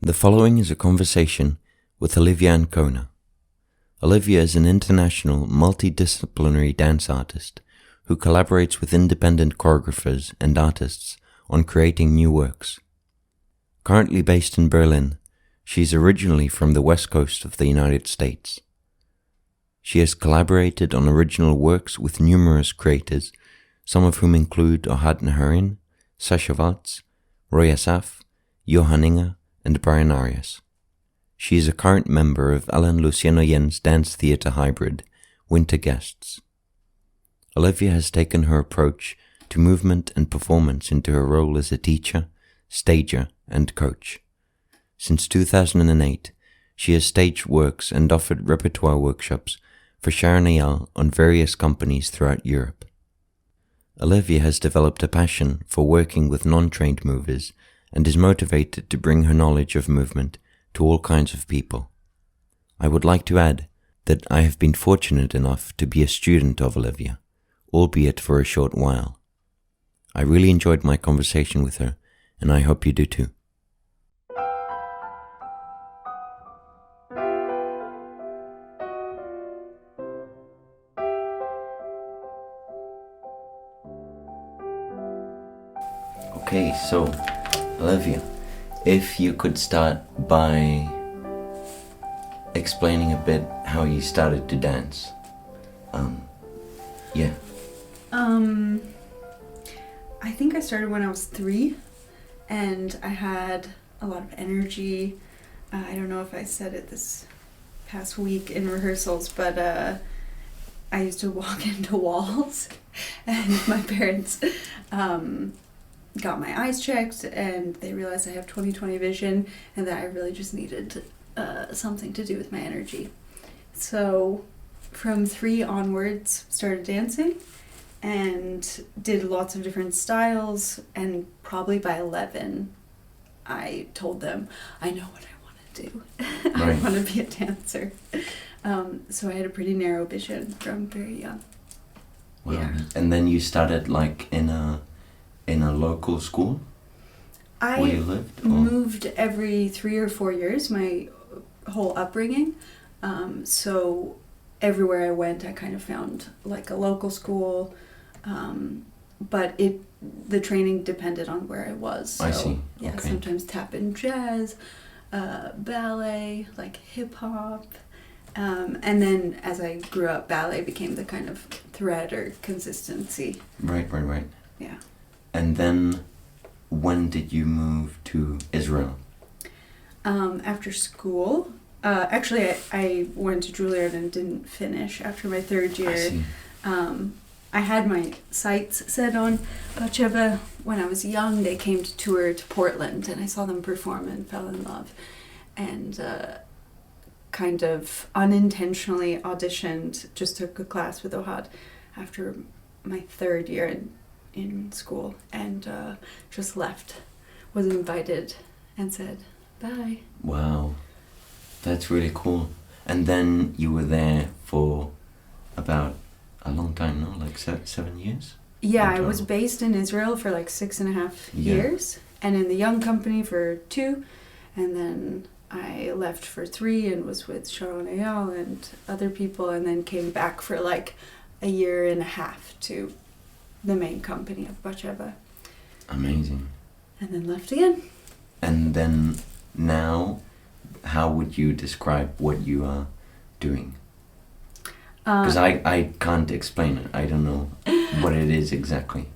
The following is a conversation with Olivia Ancona. Olivia is an international multidisciplinary dance artist who collaborates with independent choreographers and artists on creating new works. Currently based in Berlin, she is originally from the west coast of the United States. She has collaborated on original works with numerous creators, some of whom include Ohad Naharin, Sasha Waltz, Roy Asaf, Johan Inge, and Brian Arias. She is a current member of Ellen Luciano-Yen's dance theatre hybrid, Winter Guests. Olivia has taken her approach to movement and performance into her role as a teacher, stager, and coach. Since 2008, she has staged works and offered repertoire workshops for Sharon Ayal on various companies throughout Europe. Olivia has developed a passion for working with non-trained movers and is motivated to bring her knowledge of movement to all kinds of people. I would like to add that I have been fortunate enough to be a student of Olivia, albeit for a short while. I really enjoyed my conversation with her, and I hope you do too. Okay, so Olivia, if you could start by explaining a bit how you started to dance. I think I started when I was 3, and I had a lot of energy. I don't know if I said it this past week in rehearsals, but I used to walk into walls, and my parents got my eyes checked, and they realized I have 20/20 vision, and that I really just needed something to do with my energy. So from 3 onwards, started dancing and did lots of different styles, and probably by 11 I told them I know what I want to do. Right. I want to be a dancer. So I had a pretty narrow vision from very young. Wow. Yeah. And then you started like in a local school where you lived? Moved every 3 or 4 years, my whole upbringing. So everywhere I went, I kind of found like a local school, but the training depended on where I was. So, I see. Yeah, Okay. sometimes tap and jazz, ballet, like hip hop. And then as I grew up, ballet became the kind of thread or consistency. Right. Yeah. And then when did you move to Israel? After school. Actually, I went to Juilliard and didn't finish after my 3rd year. I see. I had my sights set on Batsheva. When I was young, they came to tour to Portland, and I saw them perform and fell in love. And kind of unintentionally auditioned, just took a class with Ohad after my 3rd year in school, and just left. Was invited and said bye. Wow. That's really cool. And then you were there for about a long time, no? Like 7 years? Yeah, I was based in Israel for like 6.5 years, and in the Young Company for 2, and then I left for 3 and was with Sharon Ayal and other people, and then came back for like a year and a half to the main company of Batsheva. Amazing. And then left again. And then now, how would you describe what you are doing? Because I can't explain it. I don't know what it is exactly.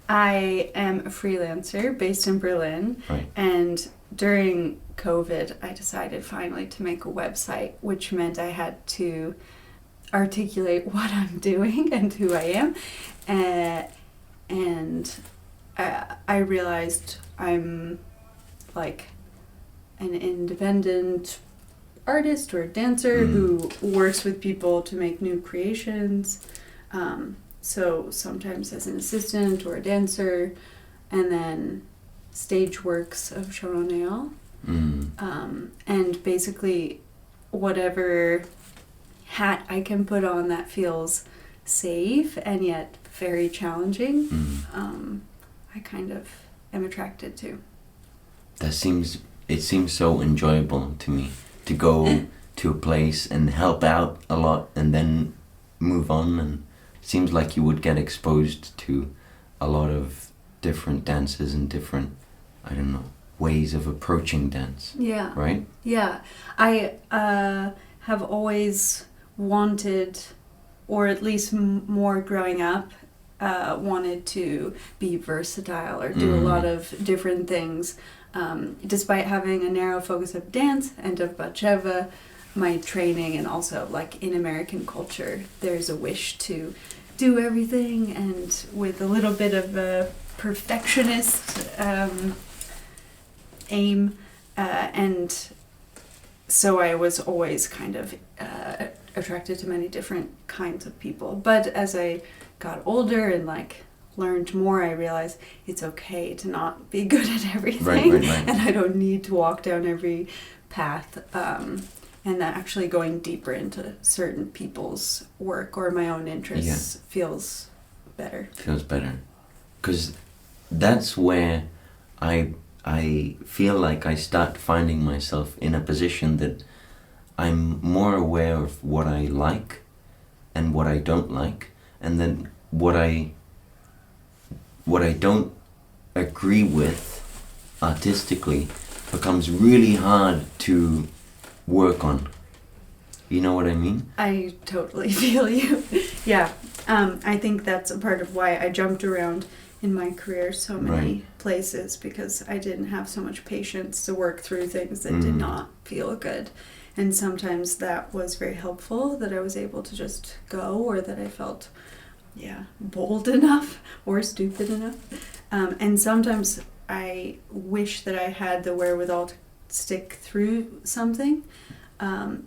I am a freelancer based in Berlin. Right. And during COVID, I decided finally to make a website, which meant I had to articulate what I'm doing and who I am. And I realized I'm like an independent artist or dancer who works with people to make new creations. So sometimes as an assistant or a dancer, and then stage works of Sharon Ayal. And basically whatever hat I can put on that feels safe and yet very challenging, I kind of am attracted to. That seems it seems so enjoyable to me to go to a place and help out a lot and then move on, and it seems like you would get exposed to a lot of different dances and different, I don't know, ways of approaching dance. Yeah. Right? Yeah. I have always wanted, or at least more growing up, wanted to be versatile or do a lot of different things. Despite having a narrow focus of dance and of bacheva, my training, and also like in American culture, there's a wish to do everything, and with a little bit of a perfectionist aim, and so I was always kind of attracted to many different kinds of people. But as I got older and like learned more, I realized it's okay to not be good at everything, right. and I don't need to walk down every path. And that actually going deeper into certain people's work or my own interests feels better. Feels better. Because that's where I feel like I start finding myself in a position that I'm more aware of what I like and what I don't like, and then what I don't agree with artistically becomes really hard to work on. You know what I mean? I totally feel you. Yeah. I think that's a part of why I jumped around in my career so many places, because I didn't have so much patience to work through things that did not feel good. And sometimes that was very helpful, that I was able to just go, or that I felt bold enough or stupid enough. And sometimes I wish that I had the wherewithal to stick through something,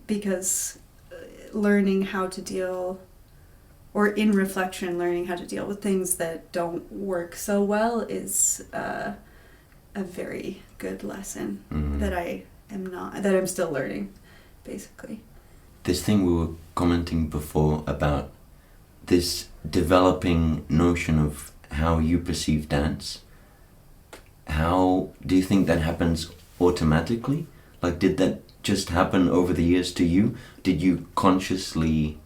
because learning how to deal, or in reflection, learning how to deal with things that don't work so well is a very good lesson that I'm still learning, basically. This thing we were commenting before about this developing notion of how you perceive dance, how do you think that happens automatically? Like, did that just happen over the years to you? Did you consciously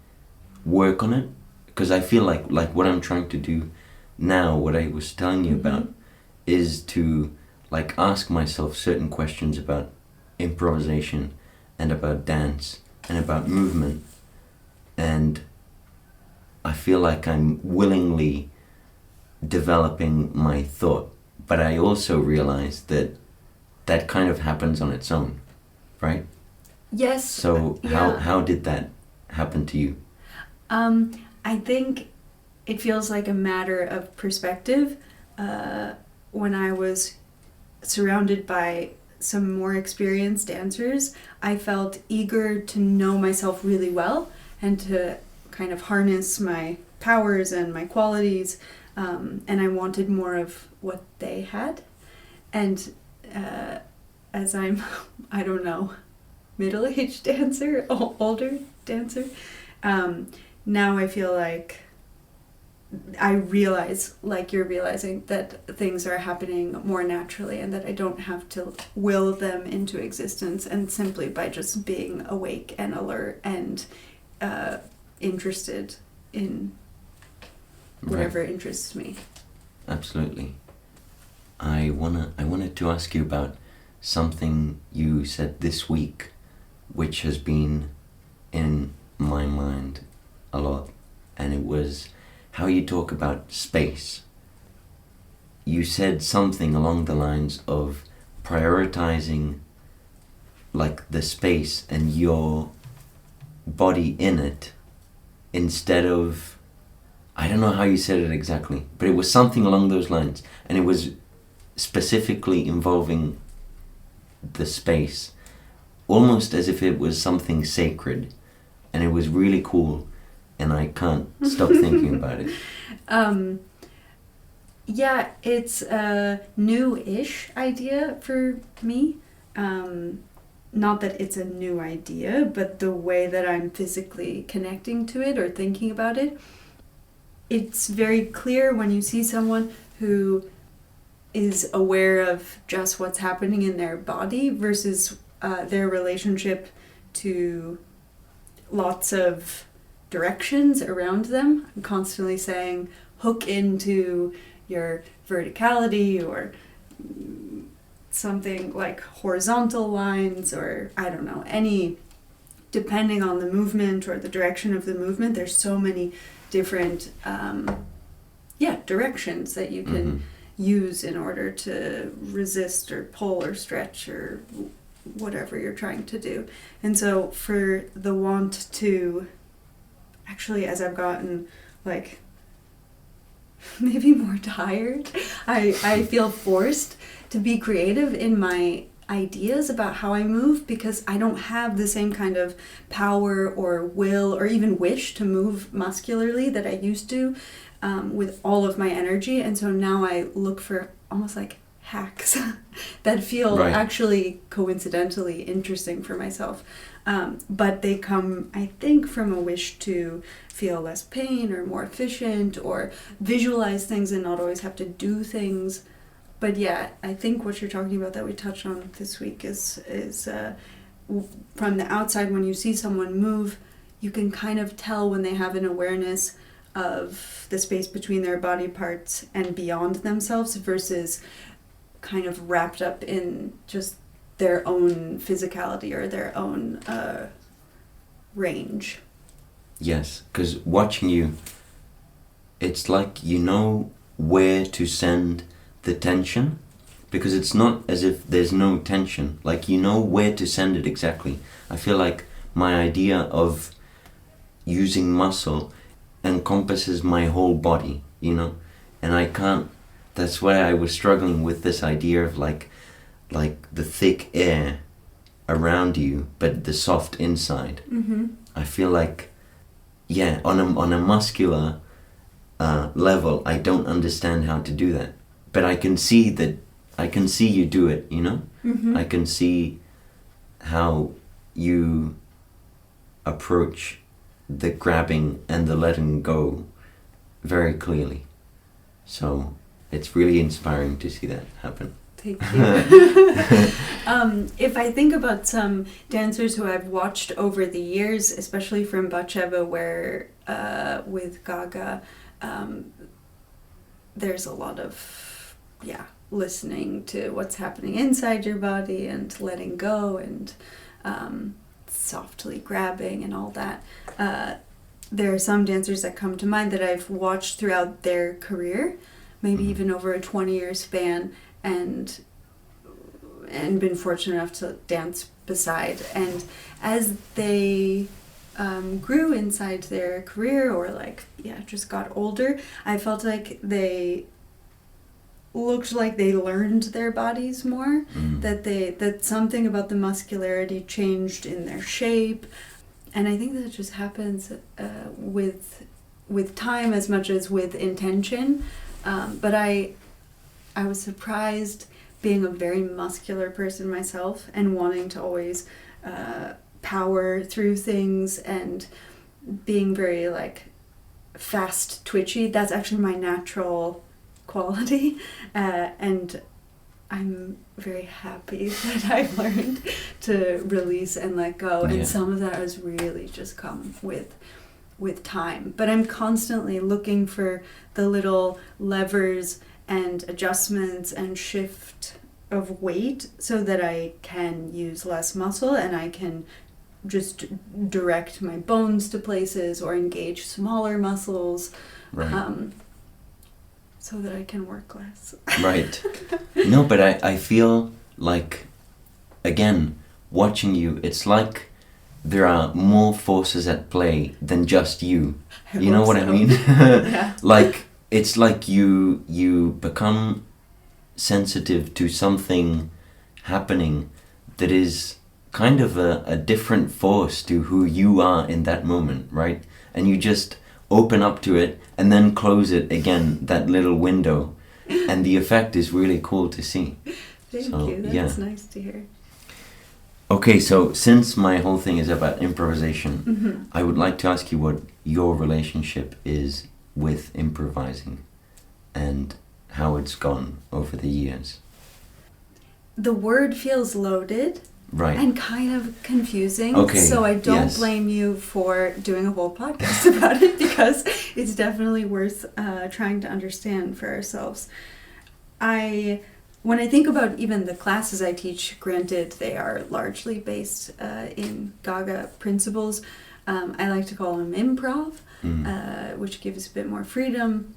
work on it? Because I feel like what I'm trying to do now, what I was telling you about, is to like ask myself certain questions about improvisation and about dance and about movement, and I feel like I'm willingly developing my thought, but I also realize that that kind of happens on its own, right? Yes. So how did that happen to you? I think it feels like a matter of perspective. When I was surrounded by some more experienced dancers, I felt eager to know myself really well and to kind of harness my powers and my qualities, and I wanted more of what they had. And as I'm, I don't know, middle-aged dancer, older dancer, now I feel like I realize, like you're realizing, that things are happening more naturally and that I don't have to will them into existence, and simply by just being awake and alert and interested in whatever interests me. Absolutely. I wanted to ask you about something you said this week, which has been in my mind a lot, and it was how you talk about space. You said something along the lines of prioritizing like the space and your body in it, instead of, I don't know how you said it exactly, but it was something along those lines, and it was specifically involving the space, almost as if it was something sacred, and it was really cool, and I can't stop thinking about it. Yeah, it's a new-ish idea for me. Not that it's a new idea, but the way that I'm physically connecting to it or thinking about it, it's very clear when you see someone who is aware of just what's happening in their body versus their relationship to lots of directions around them. I'm constantly saying hook into your verticality or something like horizontal lines, or I don't know, any, depending on the movement or the direction of the movement. There's so many different directions that you can use in order to resist or pull or stretch or whatever you're trying to do. And so for the want to, actually, as I've gotten like maybe more tired, I feel forced to be creative in my ideas about how I move, because I don't have the same kind of power or will or even wish to move muscularly that I used to, with all of my energy. And so now I look for almost like hacks that feel actually coincidentally interesting for myself. But they come, I think, from a wish to feel less pain or more efficient or visualize things and not always have to do things. But yeah, I think what you're talking about that we touched on this week is from the outside, when you see someone move, you can kind of tell when they have an awareness of the space between their body parts and beyond themselves versus kind of wrapped up in just their own physicality or their own range. Yes, because watching you, it's like you know where to send the tension, because it's not as if there's no tension. Like, you know where to send it exactly. I feel like my idea of using muscle encompasses my whole body, you know, and I can't. That's why I was struggling with this idea of like the thick air around you, but the soft inside. I feel like, yeah, on a muscular level, I don't understand how to do that, but I can see you do it, you know. I can see how you approach the grabbing and the letting go very clearly. So it's really inspiring to see that happen. Thank you. If I think about some dancers who I've watched over the years, especially from Batsheva, where with Gaga, there's a lot of listening to what's happening inside your body and letting go and softly grabbing and all that. There are some dancers that come to mind that I've watched throughout their career, maybe even over a 20-year span, and been fortunate enough to dance beside. And as they grew inside their career, or just got older, I felt like they looked like they learned their bodies more, that something about the muscularity changed in their shape. And I think that just happens with time as much as with intention. But I was surprised, being a very muscular person myself and wanting to always power through things and being very fast twitchy. That's actually my natural quality, and I'm very happy that I've learned to release and let go. And some of that has really just come with time. But I'm constantly looking for the little levers and adjustments and shift of weight so that I can use less muscle and I can just direct my bones to places or engage smaller muscles, so that I can work less. Right. No, but I feel like, again, watching you, it's like there are more forces at play than just you. You know what I mean? Like, it's like you become sensitive to something happening that is kind of a different force to who you are in that moment, right? And you just open up to it and then close it again, that little window. And the effect is really cool to see. Thank you. That's nice to hear. Okay, so since my whole thing is about improvisation, I would like to ask you what your relationship is with improvising and how it's gone over the years. The word feels loaded. Right. And kind of confusing. Okay. So I don't Yes. blame you for doing a whole podcast about it, because it's definitely worth trying to understand for ourselves. When I think about even the classes I teach, granted they are largely based in Gaga principles, I like to call them improv, which gives a bit more freedom.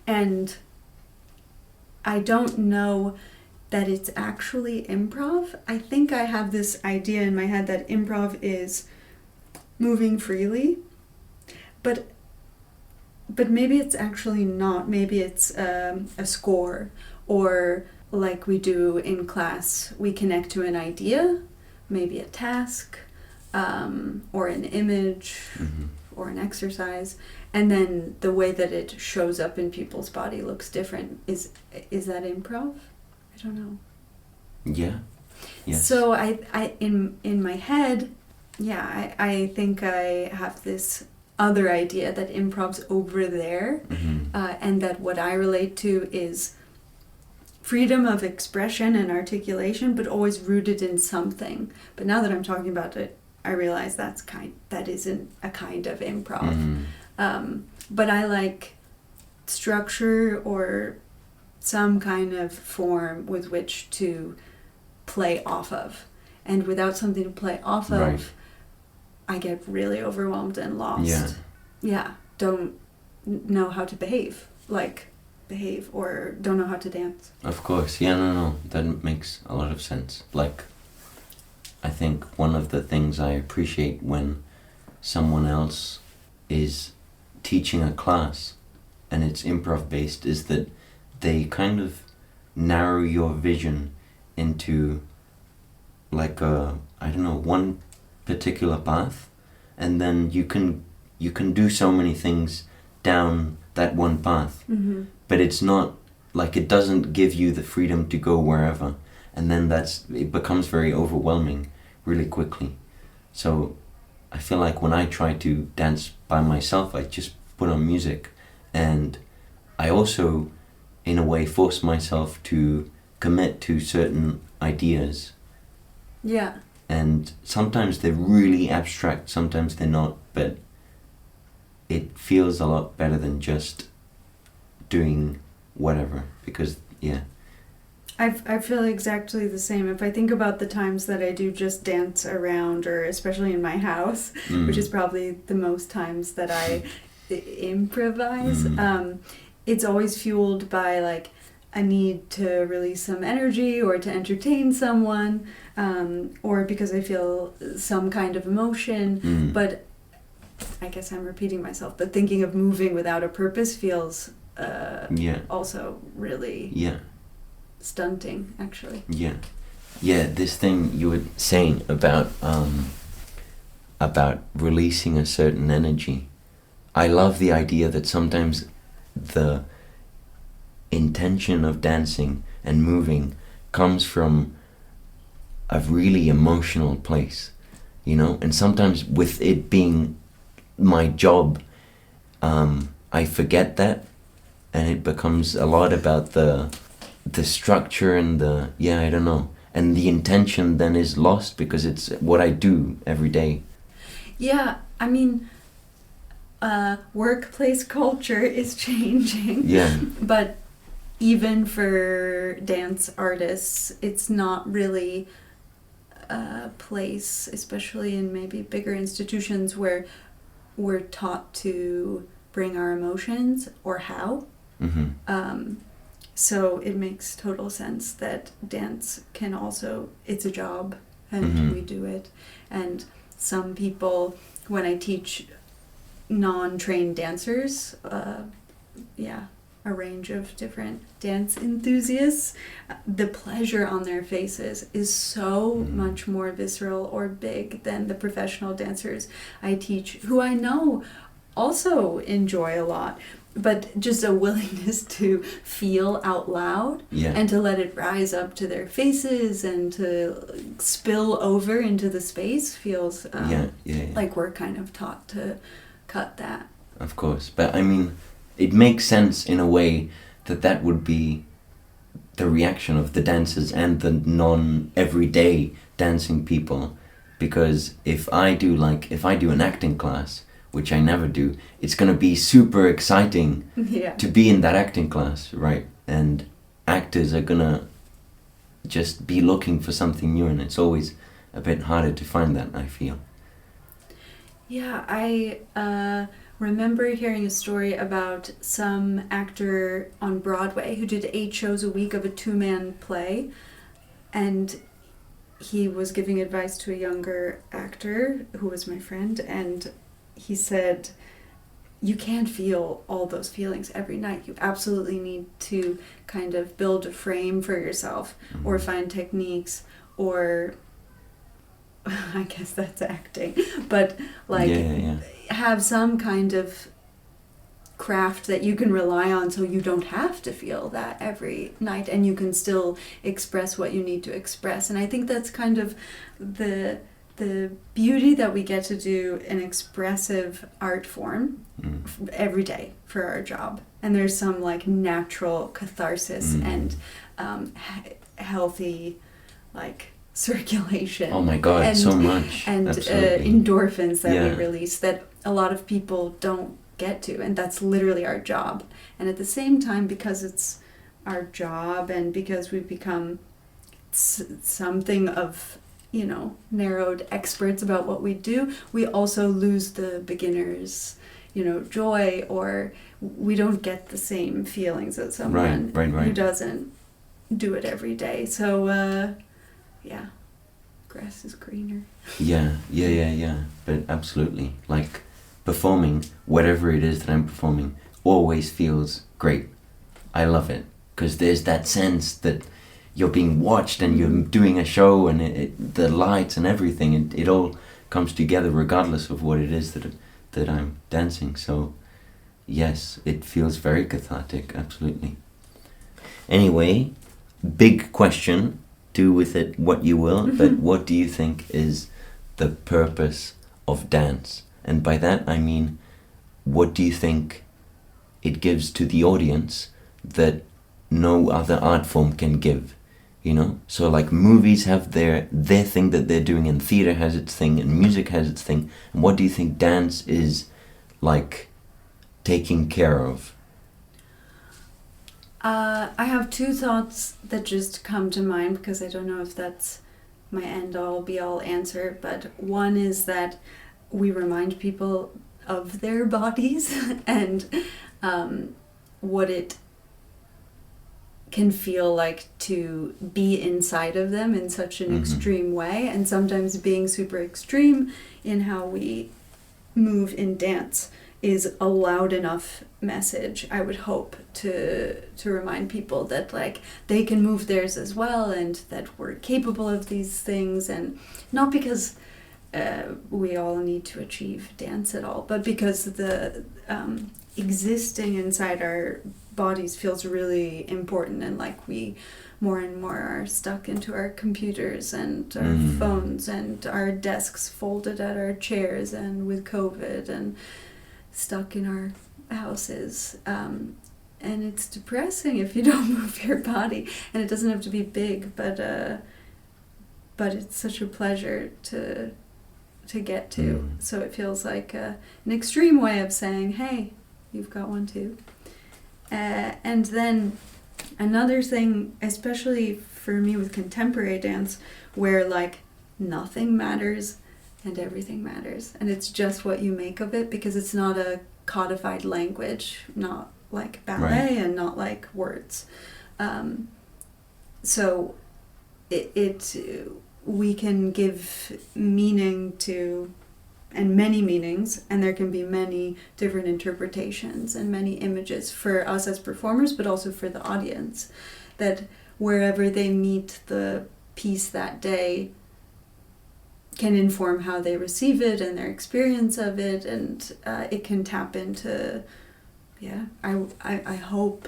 And I don't know that it's actually improv. I think I have this idea in my head that improv is moving freely, but maybe it's actually not. Maybe it's a score, or like we do in class, we connect to an idea, maybe a task, or an image, or an exercise, and then the way that it shows up in people's body looks different. Is that improv? I don't know. Yeah. Yes. So I in my head, yeah, I think I have this other idea that improv's over there, and that what I relate to is freedom of expression and articulation, but always rooted in something. But now that I'm talking about it, I realize that isn't a kind of improv. But I like structure or some kind of form with which to play off of. And without something to play off of, I get really overwhelmed and lost. Yeah. Don't know how to behave, or don't know how to dance. Of course. Yeah, no. That makes a lot of sense. Like, I think one of the things I appreciate when someone else is teaching a class and it's improv based is that they kind of narrow your vision into like one particular path, and then you can do so many things down that one path. But it's not like, it doesn't give you the freedom to go wherever, and then it becomes very overwhelming really quickly. So I feel like when I try to dance by myself, I just put on music, and I also in a way force myself to commit to certain ideas. Yeah. And sometimes they're really abstract, sometimes they're not, but it feels a lot better than just doing whatever, because I feel exactly the same. If I think about the times that I do just dance around, or especially in my house, which is probably the most times that I improvise, it's always fueled by like a need to release some energy or to entertain someone, or because I feel some kind of emotion. But I guess I'm repeating myself, but thinking of moving without a purpose feels also really stunting, actually. This thing you were saying about releasing a certain energy, I love the idea that sometimes the intention of dancing and moving comes from a really emotional place, and sometimes with it being my job, I forget that, and it becomes a lot about the structure and I don't know, and the intention then is lost because it's what I do every day. Yeah, I mean, workplace culture is changing. But even for dance artists, it's not really a place, especially in maybe bigger institutions, where we're taught to bring our emotions or how. So it makes total sense that dance can also, it's a job, and we do it. And some people, when I teach non-trained dancers, a range of different dance enthusiasts, the pleasure on their faces is so much more visceral or big than the professional dancers I teach, who I know also enjoy a lot, but just a willingness to feel out loud and to let it rise up to their faces and to spill over into the space feels like we're kind of taught to cut that. Of course, but I mean, it makes sense in a way that would be the reaction of the dancers and the non-everyday dancing people. Because if I do an acting class, which I never do, it's gonna be super exciting to be in that acting class, right? And actors are gonna just be looking for something new, and it's always a bit harder to find that, I feel. Yeah, I remember hearing a story about some actor on Broadway who did 8 shows a week of a 2-man play, and he was giving advice to a younger actor who was my friend, and he said, you can't feel all those feelings every night. You absolutely need to kind of build a frame for yourself, or find techniques, or I guess that's acting, but have some kind of craft that you can rely on, so you don't have to feel that every night, and you can still express what you need to express. And I think that's kind of the beauty that we get to do an expressive art form every day for our job. And there's some like natural catharsis and healthy like circulation. Oh my God, and, so much. And endorphins that we release that a lot of people don't get to, and that's literally our job. And at the same time, because it's our job and because we've become something of, you know, narrowed experts about what we do, we also lose the beginner's, you know, joy, or we don't get the same feelings as someone who doesn't do it every day. So grass is greener. Yeah. But absolutely, like, performing, whatever it is that I'm performing, always feels great. I love it, because there's that sense that you're being watched and you're doing a show, and the lights and everything, it all comes together regardless of what it is that I'm dancing. So yes, it feels very cathartic, absolutely. Anyway, big question, do with it what you will, but what do you think is the purpose of dance? And by that I mean, what do you think it gives to the audience that no other art form can give? You know, so like movies have their thing that they're doing, and theater has its thing, and music has its thing. And what do you think dance is like taking care of? I have 2 thoughts that just come to mind, because I don't know if that's my end-all be-all answer, but one is that we remind people of their bodies and what it can feel like to be inside of them in such an extreme way, and sometimes being super extreme in how we move in dance is a loud enough message, I would hope, to remind people that like they can move theirs as well, and that we're capable of these things, and not because we all need to achieve dance at all, but because the existing inside our bodies feels really important, and like we more and more are stuck into our computers and our phones and our desks folded at our chairs, and with COVID and stuck in our houses, and it's depressing if you don't move your body, and it doesn't have to be big, but it's such a pleasure to get to. So it feels like an extreme way of saying, hey, you've got one too. And then another thing, especially for me with contemporary dance, where like nothing matters and everything matters, and it's just what you make of it, because it's not a codified language, not like ballet and not like words. So we can give meaning to, and many meanings, and there can be many different interpretations and many images for us as performers, but also for the audience, that wherever they meet the piece that day can inform how they receive it and their experience of it, and it can tap into, I hope,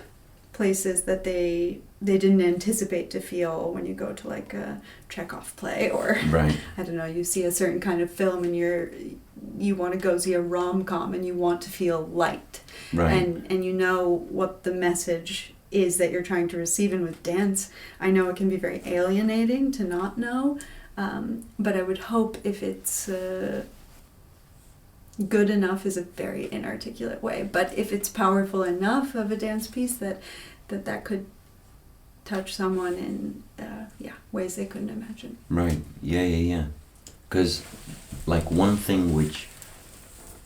places that they didn't anticipate to feel when you go to like a Chekhov play, or I don't know, you see a certain kind of film and you want to go see a rom-com and you want to feel light, and you know what the message is that you're trying to receive. And with dance, I know it can be very alienating to not know, but I would hope if it's good enough is a very inarticulate way, but if it's powerful enough of a dance piece that could touch someone in ways they couldn't imagine. Right. Yeah. Because like one thing which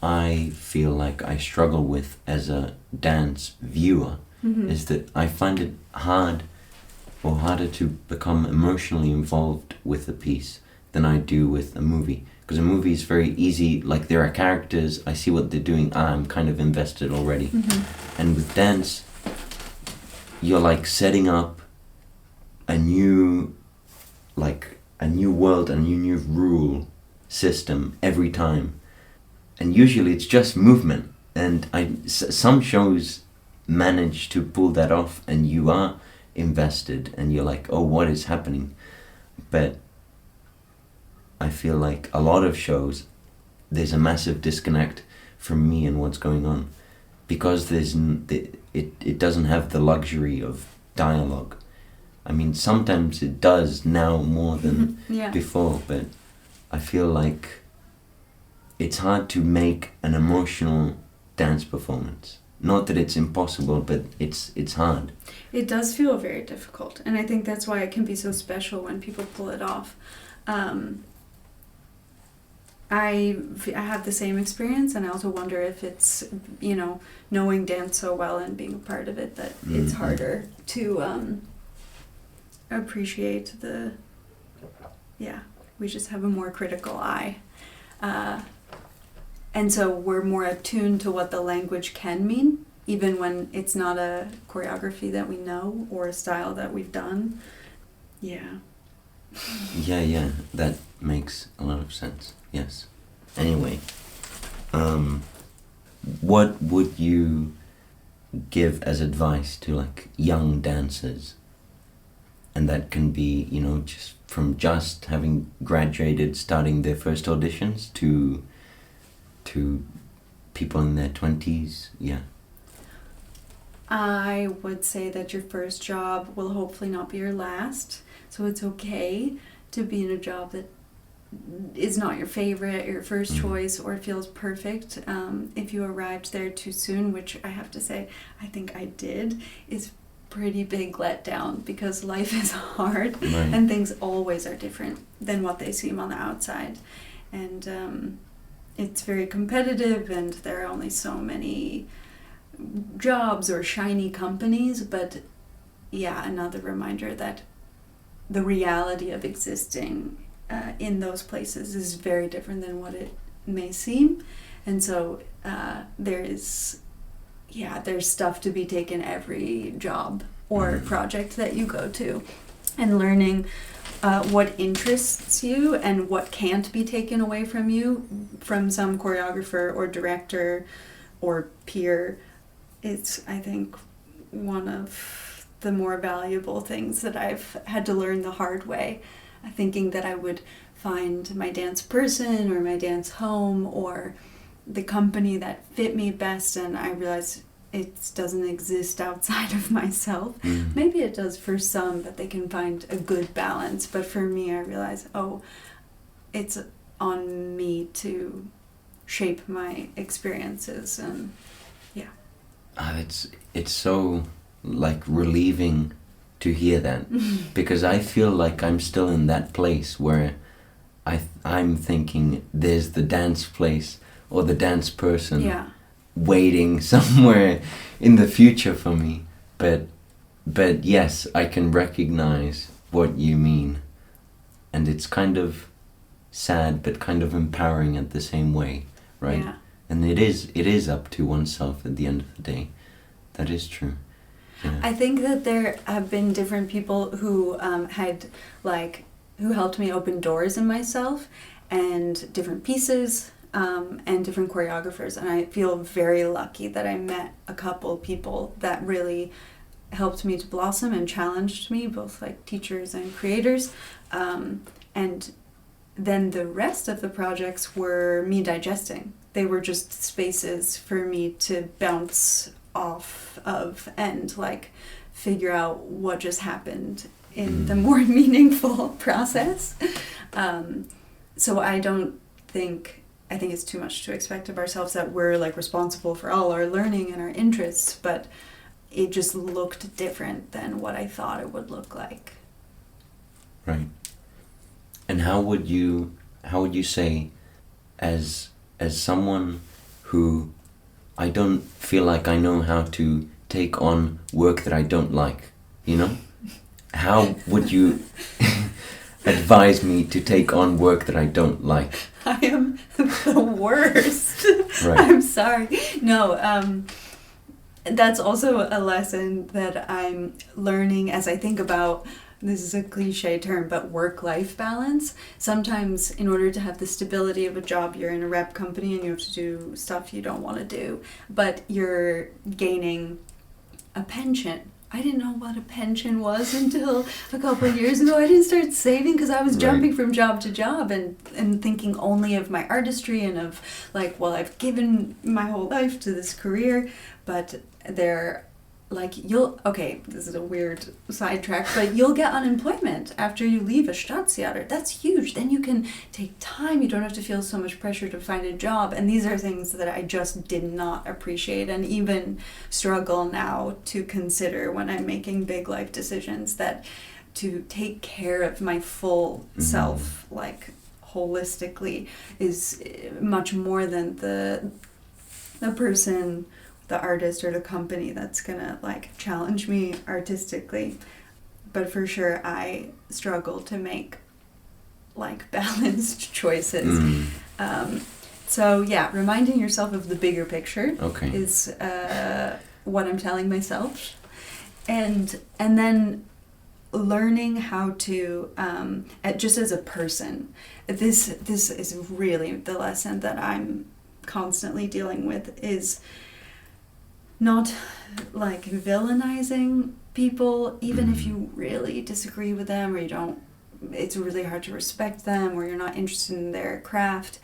I feel like I struggle with as a dance viewer is that I find it harder to become emotionally involved with a piece than I do with a movie. Because a movie is very easy, like there are characters, I see what they're doing, I'm kind of invested already. And with dance, you're like setting up a new world, a new rule system every time. And usually it's just movement. And some shows manage to pull that off and you are invested and you're like, oh, what is happening? But I feel like a lot of shows, there's a massive disconnect from me and what's going on. Because it doesn't have the luxury of dialogue. I mean, sometimes it does now more than before, but I feel like it's hard to make an emotional dance performance. Not that it's impossible, but it's hard. It does feel very difficult, and I think that's why it can be so special when people pull it off. I have the same experience, and I also wonder if it's, knowing dance so well and being a part of it, that it's harder to appreciate we just have a more critical eye. And so we're more attuned to what the language can mean, even when it's not a choreography that we know or a style that we've done. Yeah. Yeah, that makes a lot of sense. Yes. Anyway, what would you give as advice to like young dancers? And that can be, just from just having graduated, starting their first auditions to people in their 20s. Yeah. I would say that your first job will hopefully not be your last. So it's okay to be in a job that is not your favorite, your first choice, or feels perfect. If you arrived there too soon, which I have to say, I think I did, is pretty big letdown, because life is hard and things always are different than what they seem on the outside. And it's very competitive, and there are only so many jobs or shiny companies, but another reminder that the reality of existing in those places is very different than what it may seem. And so there's stuff to be taken every job or project that you go to, and learning what interests you and what can't be taken away from you from some choreographer or director or peer. It's, I think, one of the more valuable things that I've had to learn the hard way, thinking that I would find my dance person or my dance home or the company that fit me best, and I realized it doesn't exist outside of myself. Maybe it does for some, that they can find a good balance, but for me I realized, it's on me to shape my experiences. And it's so like relieving to hear that, because I feel like I'm still in that place where I'm thinking there's the dance place or the dance person waiting somewhere in the future for me, but yes, I can recognize what you mean, and it's kind of sad but kind of empowering at the same way, right? And it is up to oneself at the end of the day. That is true. I think that there have been different people who who helped me open doors in myself, and different pieces, and different choreographers. And I feel very lucky that I met a couple people that really helped me to blossom and challenged me, both like teachers and creators. And then the rest of the projects were me digesting. They were just spaces for me to bounce off of and figure out what just happened in the more meaningful process. So I think it's too much to expect of ourselves that we're like responsible for all our learning and our interests, but it just looked different than what I thought it would look like. Right. And how would you say, as someone who I don't feel like I know how to take on work that I don't like, you know? How would you advise me to take on work that I don't like? I am the worst. Right. I'm sorry. No, that's also a lesson that I'm learning as I think about, this is a cliche term, but work-life balance. Sometimes in order to have the stability of a job, you're in a rep company and you have to do stuff you don't want to do, but you're gaining a pension. I didn't know what a pension was until a couple of years ago. I didn't start saving because I was jumping from job to job and thinking only of my artistry and of like, well, I've given my whole life to this career, but they're like, this is a weird sidetrack, but you'll get unemployment after you leave a Staatstheater. That's huge. Then you can take time. You don't have to feel so much pressure to find a job. And these are things that I just did not appreciate and even struggle now to consider when I'm making big life decisions, that to take care of my full self, like holistically, is much more than the person, the artist or the company that's gonna like challenge me artistically. But for sure I struggle to make like balanced choices. So yeah, reminding yourself of the bigger picture is what I'm telling myself, and then learning how to just as a person, this is really the lesson that I'm constantly dealing with, is not like villainizing people, even if you really disagree with them, or it's really hard to respect them, or you're not interested in their craft.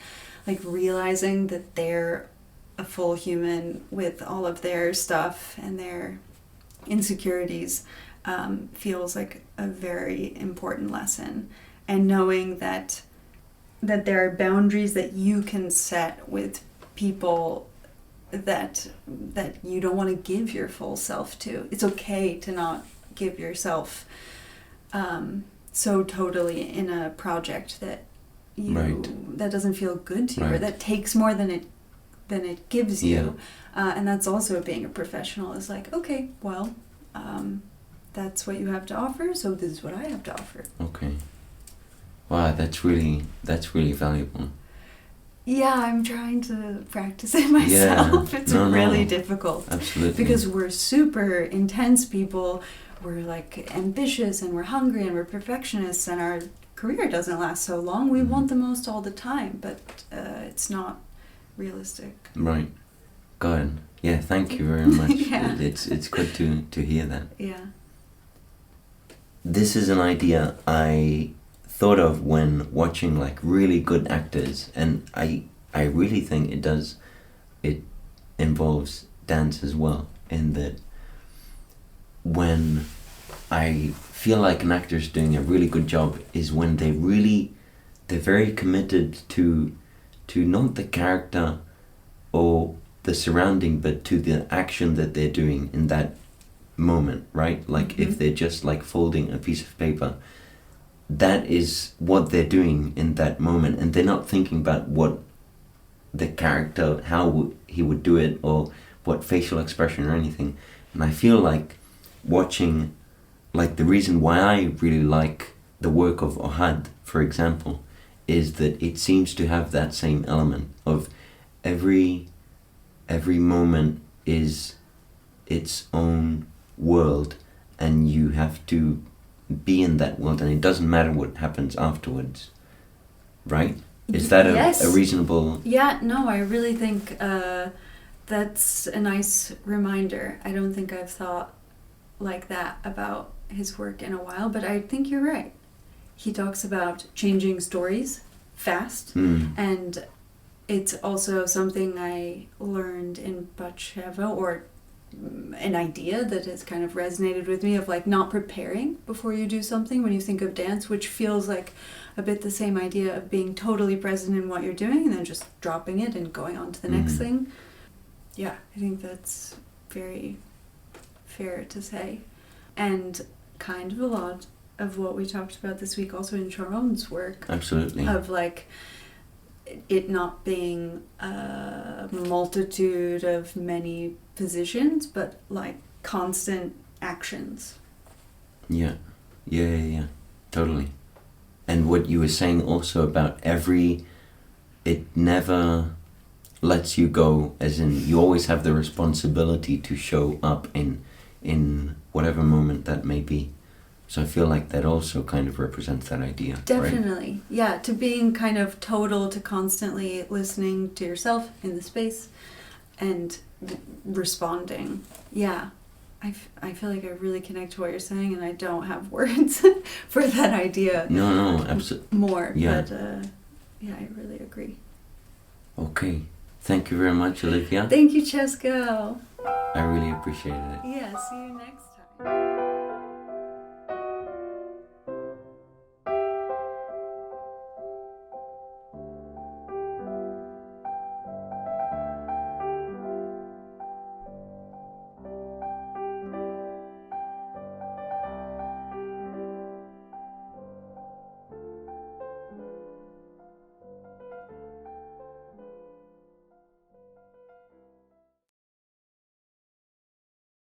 Like realizing that they're a full human with all of their stuff and their insecurities feels like a very important lesson. And knowing that there are boundaries that you can set with people that you don't want to give your full self to. It's okay to not give yourself so totally in a project that that doesn't feel good to you, or that takes more than it gives you. And that's also being a professional, is like, okay, well, that's what you have to offer, so this is what I have to offer. Okay. Wow, that's really valuable. Yeah, I'm trying to practice it myself. It's really difficult. Absolutely. Because we're super intense people. We're like ambitious and we're hungry and we're perfectionists, and our career doesn't last so long. We want the most all the time, but it's not realistic. Right. Good. Yeah, thank you very much. It's good to hear that. Yeah. This is an idea I thought of when watching like really good actors, and I really think it involves dance as well, in that when I feel like an actor's doing a really good job is when they're very committed to not the character or the surrounding, but to the action that they're doing in that moment, right? Like if they're just like folding a piece of paper, that is what they're doing in that moment, and they're not thinking about what the character, how he would do it, or what facial expression or anything. And I feel like watching, like the reason why I really like the work of Ohad, for example, is that it seems to have that same element of every moment is its own world, and you have to be in that world, and it doesn't matter what happens afterwards, right? Is that a reasonable... Yeah, no, I really think that's a nice reminder. I don't think I've thought like that about his work in a while, but I think you're right. He talks about changing stories fast, and it's also something I learned in Batsheva, or an idea that has kind of resonated with me of like not preparing before you do something when you think of dance, which feels like a bit the same idea of being totally present in what you're doing and then just dropping it and going on to the next thing. Yeah, I think that's very fair to say. And kind of a lot of what we talked about this week also in Sharon's work. Absolutely. Of like it not being a multitude of many positions, but like constant actions. Yeah. Totally. And what you were saying also about it never lets you go, as in you always have the responsibility to show up in whatever moment that may be. So I feel like that also kind of represents that idea. Definitely. Right? Yeah, to being kind of total, to constantly listening to yourself in the space and responding. Yeah. I feel like I really connect to what you're saying, and I don't have words for that idea. No, absolutely. More. Yeah. But yeah, I really agree. Okay. Thank you very much, Olivia. Thank you, Chesko. I really appreciated it. Yeah, see you next